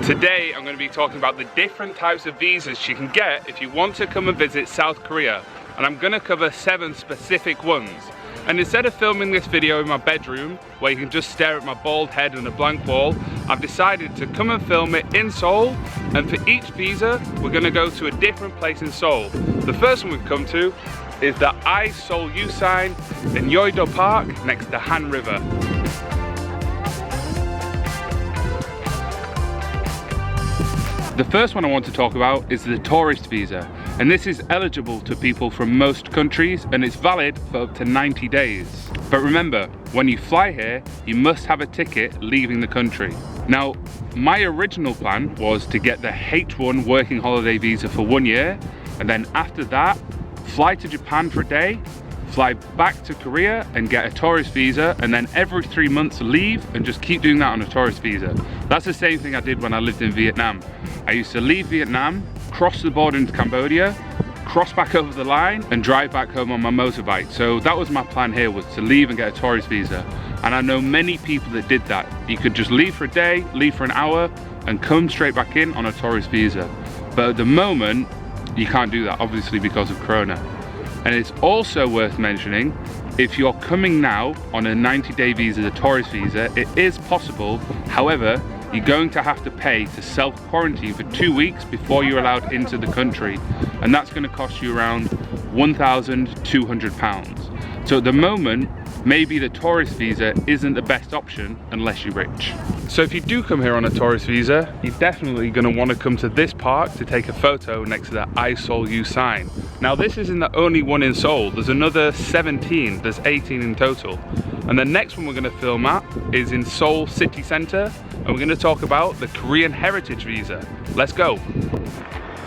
Today I'm going to be talking about the different types of visas you can get if you want to come and visit South Korea, and I'm going to cover 7 specific ones. And instead of filming this video in my bedroom where you can just stare at my bald head and a blank wall, I've decided to come and film it in Seoul, and for each visa we're going to go to a different place in Seoul. The first one we've come to is the I Seoul U sign in Yeouido Park next to Han River. The first one I want to talk about is the tourist visa, and this is eligible to people from most countries and it's valid for up to 90 days. But remember, when you fly here, you must have a ticket leaving the country. Now, my original plan was to get the H1 working holiday visa for 1 year, and then after that, fly to Japan for a day, fly back to Korea and get a tourist visa, and then every 3 months leave and just keep doing that on a tourist visa. That's the same thing I did when I lived in Vietnam. I used to leave Vietnam, cross the border into Cambodia, cross back over the line and drive back home on my motorbike. So that was my plan here, was to leave and get a tourist visa. And I know many people that did that. You could just leave for a day, leave for an hour and come straight back in on a tourist visa. But at the moment, you can't do that, obviously because of Corona. And it's also worth mentioning, if you're coming now on a 90-day visa, the tourist visa, it is possible. However, you're going to have to pay to self-quarantine for 2 weeks before you're allowed into the country. And that's going to cost you around £1,200. So at the moment, maybe the tourist visa isn't the best option unless you're rich. So if you do come here on a tourist visa, you're definitely going to want to come to this park to take a photo next to the I Seoul U sign. Now this isn't the only one in Seoul, there's another 17, there's 18 in total. And the next one we're going to film at is in Seoul city centre, and we're going to talk about the Korean Heritage Visa. Let's go.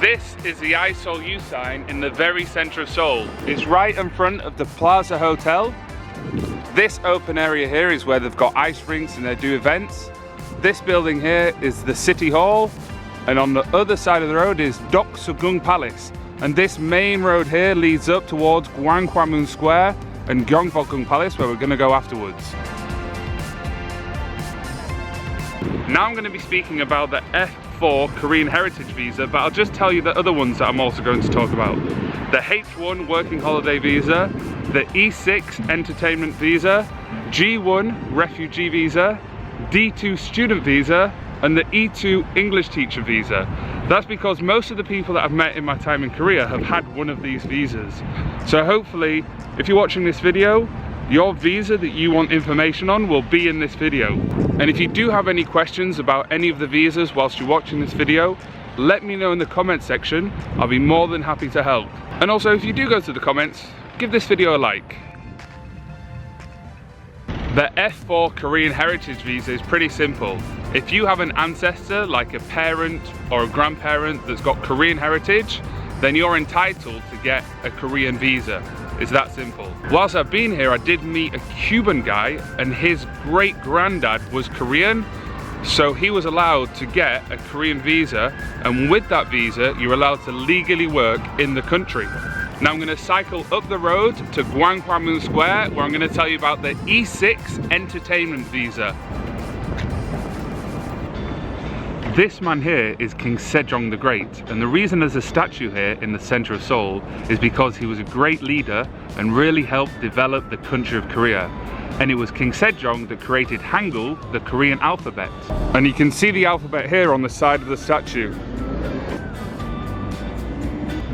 This is the I Seoul U sign in the very centre of Seoul. It's right in front of the Plaza Hotel. This open area here is where they've got ice rinks and they do events. This building here is the City Hall, and on the other side of the road is Gyeongbokgung Palace. And this main road here leads up towards Gwanghwamun Square and Gyeongbokgung Palace, where we're going to go afterwards. Now I'm going to be speaking about the F4 Korean Heritage Visa, but I'll just tell you the other ones that I'm also going to talk about. The H1 Working Holiday Visa, the E6 Entertainment Visa, G1 Refugee Visa, D2 Student Visa, and the E2 English Teacher Visa. That's because most of the people that I've met in my time in Korea have had one of these visas. So hopefully, if you're watching this video, your visa that you want information on will be in this video. And if you do have any questions about any of the visas whilst you're watching this video, let me know in the comments section. I'll be more than happy to help. And also, if you do go to the comments, give this video a like. The F4 Korean Heritage Visa is pretty simple. If you have an ancestor, like a parent or a grandparent that's got Korean heritage, then you're entitled to get a Korean visa. It's that simple. Whilst I've been here, I did meet a Cuban guy, and his great granddad was Korean, so he was allowed to get a Korean visa, and with that visa you're allowed to legally work in the country. Now I'm going to cycle up the road to Gwanghwamun Square, where I'm going to tell you about the E6 Entertainment Visa. This man here is King Sejong the Great, and the reason there's a statue here in the centre of Seoul is because he was a great leader and really helped develop the country of Korea. And it was King Sejong that created Hangul, the Korean alphabet. And you can see the alphabet here on the side of the statue.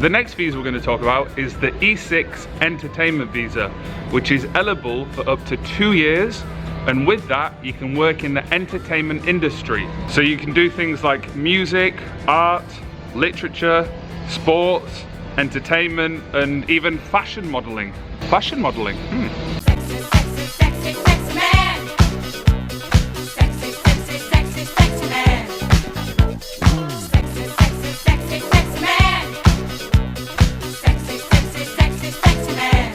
The next visa we're going to talk about is the E6 Entertainment Visa, which is eligible for up to 2 years. And with that, you can work in the entertainment industry. So you can do things like music, art, literature, sports, entertainment, and even fashion modeling. Fashion modeling? Sexy, sexy, sexy, sexy man. Sexy, sexy, sexy, sexy man. Sexy, sexy, sexy, sexy man. Sexy, sexy, sexy, sexy man.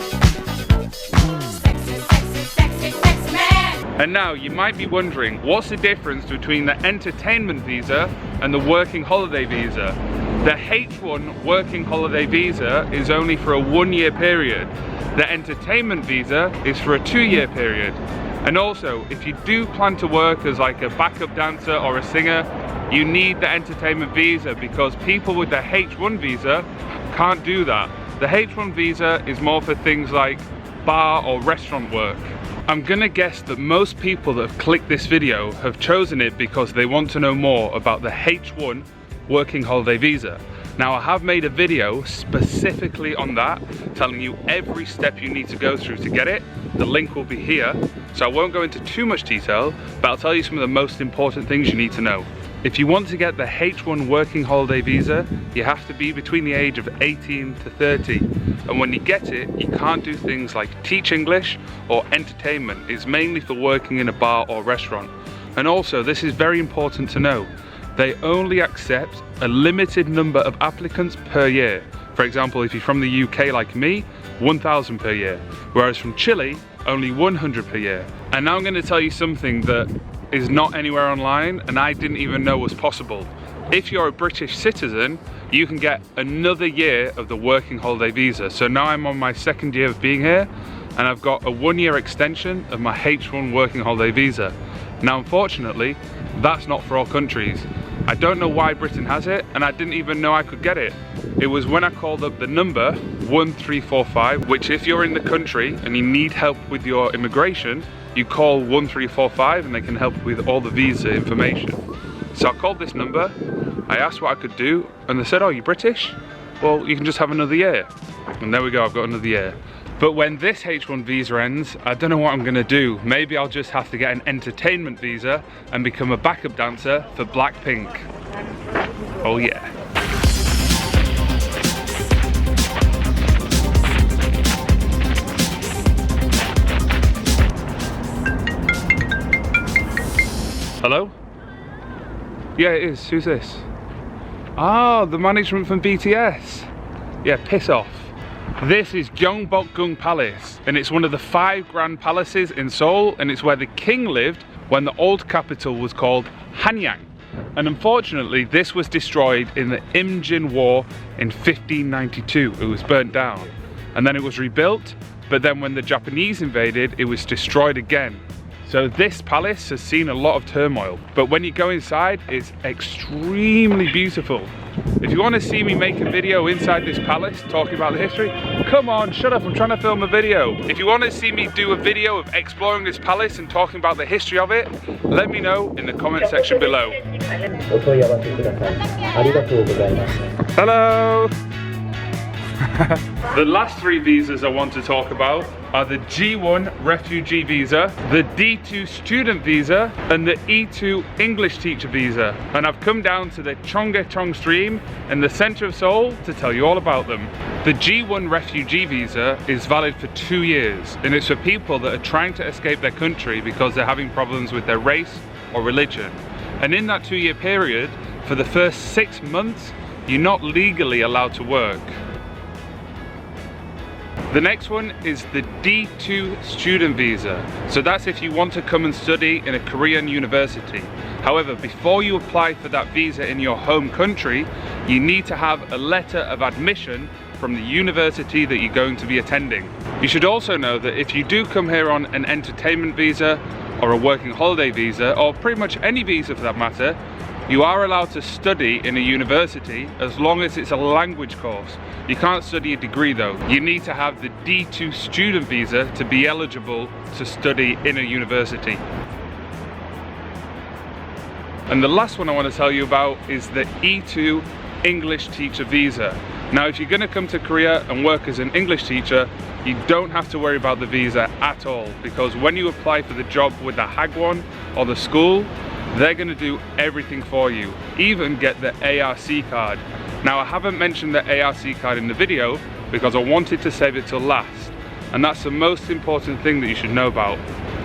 Sexy, sexy, sexy, sexy man. And now you might be wondering, what's the difference between the entertainment visa and the working holiday visa? The H1 working holiday visa is only for a 1 year period. The entertainment visa is for a 2 year period. And also, if you do plan to work as like a backup dancer or a singer, you need the entertainment visa because people with the H1 visa can't do that. The H1 visa is more for things like bar or restaurant work. I'm gonna guess that most people that have clicked this video have chosen it because they want to know more about the H1 working holiday visa. Now I have made a video specifically on that, telling you every step you need to go through to get it. The link will be here, so I won't go into too much detail, but I'll tell you some of the most important things you need to know. If you want to get the H1 working holiday visa, you have to be between the age of 18 to 30. And when you get it, you can't do things like teach English or entertainment. It's mainly for working in a bar or restaurant. And also, this is very important to know, they only accept a limited number of applicants per year. For example, if you're from the UK like me, 1,000 per year. Whereas from Chile, only 100 per year. And now I'm going to tell you something that is not anywhere online and I didn't even know was possible. If you're a British citizen, you can get another year of the working holiday visa. So now I'm on my second year of being here and I've got a 1-year extension of my H1 working holiday visa. Now unfortunately, that's not for all countries. I don't know why Britain has it and I didn't even know I could get it. It was when I called up the number 1345, which if you're in the country and you need help with your immigration, you call 1345 and they can help with all the visa information. So I called this number, I asked what I could do, and they said, oh, you're British? Well, you can just have another year. And there we go, I've got another year. But when this H1 visa ends, I don't know what I'm gonna do. Maybe I'll just have to get an entertainment visa and become a backup dancer for Blackpink. Oh yeah. Hello? Yeah, it is. Who's this? Ah, the management from BTS. Yeah, piss off. This is Gyeongbokgung Palace, and it's one of the 5 grand palaces in Seoul, and it's where the king lived when the old capital was called Hanyang. And unfortunately, this was destroyed in the Imjin War in 1592. It was burnt down. And then it was rebuilt, but then when the Japanese invaded, it was destroyed again. So this palace has seen a lot of turmoil, but when you go inside, it's extremely beautiful. If you want to see me make a video inside this palace talking about the history, come on, shut up, I'm trying to film a video. If you want to see me do a video of exploring this palace and talking about the history of it, let me know in the comment section below. Hello! The last 3 visas I want to talk about are the G1 Refugee Visa, the D2 Student Visa, and the E2 English Teacher Visa. And I've come down to the Gyeongbokgung stream in the center of Seoul to tell you all about them. The G1 Refugee Visa is valid for 2 years, and it's for people that are trying to escape their country because they're having problems with their race or religion. And in that 2-year period, for the first 6 months, you're not legally allowed to work. The next one is the D2 Student Visa. So that's if you want to come and study in a Korean university. However, before you apply for that visa in your home country, you need to have a letter of admission from the university that you're going to be attending. You should also know that if you do come here on an entertainment visa or a working holiday visa, or pretty much any visa for that matter, you are allowed to study in a university as long as it's a language course. You can't study a degree though. You need to have the D2 student visa to be eligible to study in a university. And the last one I want to tell you about is the E2 English Teacher Visa. Now if you're going to come to Korea and work as an English teacher, you don't have to worry about the visa at all, because when you apply for the job with the Hagwon or the school, they're going to do everything for you, even get the ARC card. Now I haven't mentioned the ARC card in the video because I wanted to save it till last, and that's the most important thing that you should know about.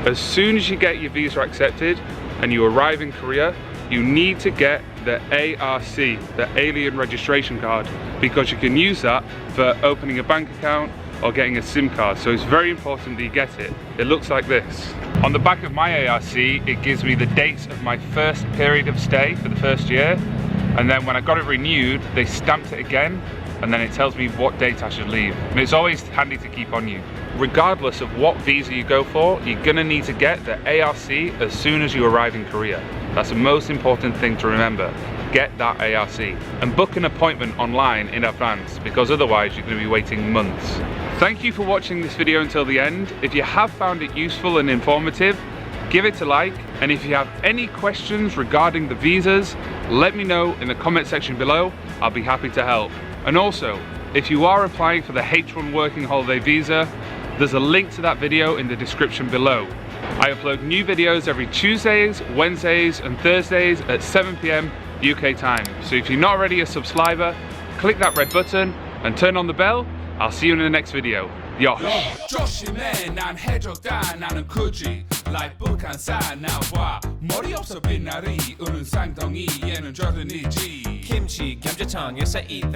As soon as you get your visa accepted and you arrive in Korea, you need to get the ARC, the Alien Registration Card, because you can use that for opening a bank account or getting a SIM card. So it's very important that you get it. It looks like this. On the back of my ARC, it gives me the dates of my first period of stay for the first year, and then when I got it renewed, they stamped it again and then it tells me what date I should leave. And it's always handy to keep on you. Regardless of what visa you go for, you're gonna need to get the ARC as soon as you arrive in Korea. That's the most important thing to remember. Get that ARC and book an appointment online in advance, because otherwise you're going to be waiting months. Thank you for watching this video until the end. If you have found it useful and informative, give it a like, and if you have any questions regarding the visas, let me know in the comment section below. I'll be happy to help. And also, if you are applying for the H1 working holiday visa, there's a link to that video in the description below. I upload new videos every Tuesdays, Wednesdays and Thursdays at 7 PM UK time. So if you're not already a subscriber, click that red button and turn on the bell. I'll see you in the next video. Yosh. 조심해 난 해적다 나는 굳이 like 북한산 나와 머리 없어 빛나리 우는 쌍둥이 얘는 조던이지 김치 감자탕 요새 있다